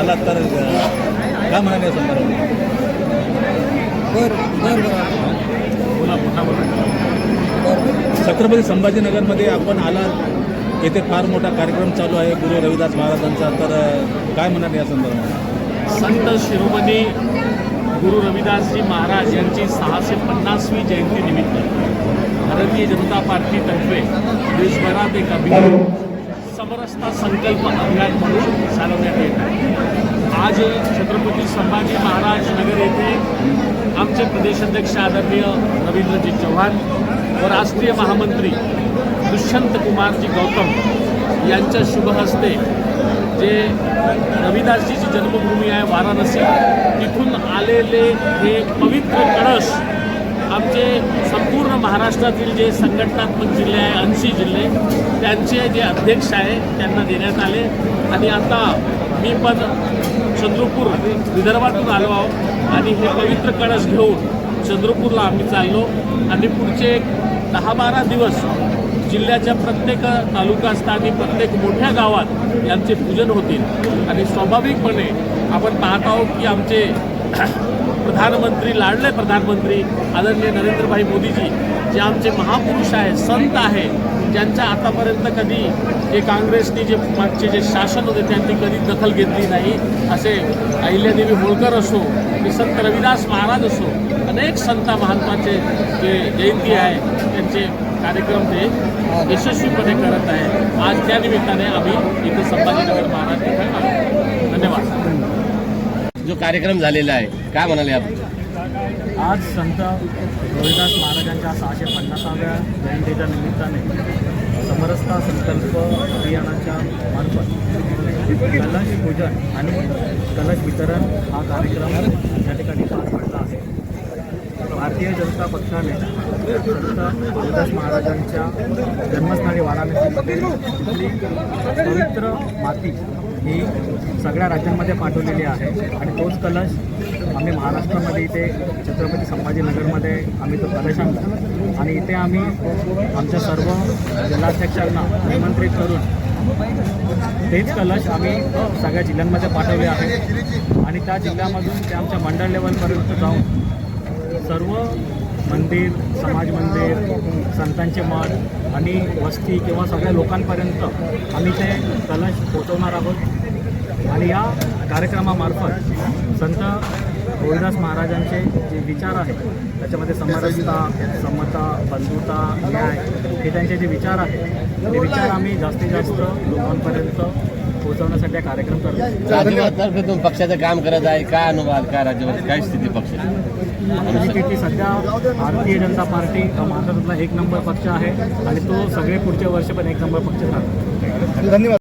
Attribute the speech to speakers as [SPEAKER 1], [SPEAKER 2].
[SPEAKER 1] आला तर काय म्हणाले संदर्भात? छत्रपती संभाजीनगरमध्ये आपण आलात, येथे फार मोठा कार्यक्रम चालू आहे गुरु रविदास महाराजांचा, तर काय म्हणाले या संदर्भात?
[SPEAKER 2] संत शिरोमणी गुरु रविदासजी महाराज यांची 650वी जयंती निमित्त भारतीय जनता पार्टीतर्फे देशभरात एक अभियान समरसता संकल्प अभियान म्हणून चालवण्यात येत आहे. आज छत्रपती संभाजी महाराज नगर येथे आमचे प्रदेशाध्यक्ष आदरणीय रवींद्रजी चव्हाण व राष्ट्रीय महामंत्री दुष्यंत कुमारजी गौतम यांच्या शुभ हस्ते जे रविदासजीची जन्मभूमी आहे वाराणसी, तिथून आलेले हे पवित्र कळश आमचे संपूर्ण महाराष्ट्रातील जे संघटनात्मक जिल्हे आहे 80 जिल्हे त्यांचे जे अध्यक्ष आहे त्यांना देण्यात आले. आणि आता मी पण चंद्रपूर विदर्भातून आलो आहोत आणि हे पवित्र कळश घेऊन चंद्रपूरला आम्ही चाललो आणि पुढचे 10-12 दिवस जिल्ह्याच्या प्रत्येक तालुकास्थानी प्रत्येक मोठ्या गावात यांचे पूजन होतील. आणि स्वाभाविकपणे आपण पाहत आहोत की आमचे प्रधानमंत्री, लाडले प्रधानमंत्री आदरणीय नरेंद्रभाई मोदीजी जे आमचे महापुरुष आहे, संत आहे, ज्यांच्या आतापर्यंत कधी जे काँग्रेसने जे मागचे जे शासन होते त्यांनी कधी दखल घेतली नाही, असे अहिल्यादेवी होळकर असो की संत रविदास महाराज असो, अनेक संत महंतांचे जे जयंती आहे त्यांचे कार्यक्रम ते यशस्वीपणे करत आहे. आज त्या निमित्ताने आम्ही इथं संभाजीनगर महाराज इथं आलो. धन्यवाद.
[SPEAKER 3] जो कार्यक्रम झालेला आहे काय म्हणाले आपण?
[SPEAKER 2] आज संत रविदास महाराजांच्या 650व्या जयंतीच्या निमित्ताने समरसता संकल्प अभियानाच्या मार्फत कलश पूजन आणि कलश वितरण हा कार्यक्रम या ठिकाणी पार पडला आहे. भारतीय जनता पक्षाने संत रविदास महाराजांच्या जन्मस्थानी वाराणसीमध्ये तिथली पवित्र माती ही सगळ्या राज्यांमध्ये पाठवलेली आहे आणि तोच कलश आम्ही महाराष्ट्रामध्ये इथे छत्रपती संभाजीनगरमध्ये आम्ही तो कलश आणला आणि इथे आम्ही आमच्या सर्व जिल्हाध्यक्षांना निमंत्रित करून तेच कलश आम्ही सगळ्या जिल्ह्यांमध्ये पाठवले आहे आणि त्या जिल्ह्यामधून ते आमच्या मंडळ लेवलपर्यंत जाऊन सर्व मंदिर, समाज मंदिर, संतांचे मठ आणि वस्ती किंवा सगळ्या लोकांपर्यंत आम्ही ते कलश पोचवणार आहोत. आणि या कार्यक्रमामार्फत संत रविदास महाराजांचे जे विचार आहेत त्याच्यामध्ये समरसता, समता, बंधुता, न्याय हे त्यांचे जे विचार आहेत ते विचार आम्ही जास्तीत जास्त लोकांपर्यंत पोहोचवण्यासाठी कार्यक्रम करतो.
[SPEAKER 3] राज्यभरातर्फे तुम्ही पक्षाचं काम करत आहे, काय अनुभव, काय राज्यभरात काय स्थिती पक्षाची?
[SPEAKER 2] की सध्या भारतीय जनता पार्टी हा महाराष्ट्रातला 1 नंबर पक्ष आहे आणि तो सगळे पुढच्या वर्ष पण 1 नंबर पक्ष राहतो.
[SPEAKER 1] धन्यवाद.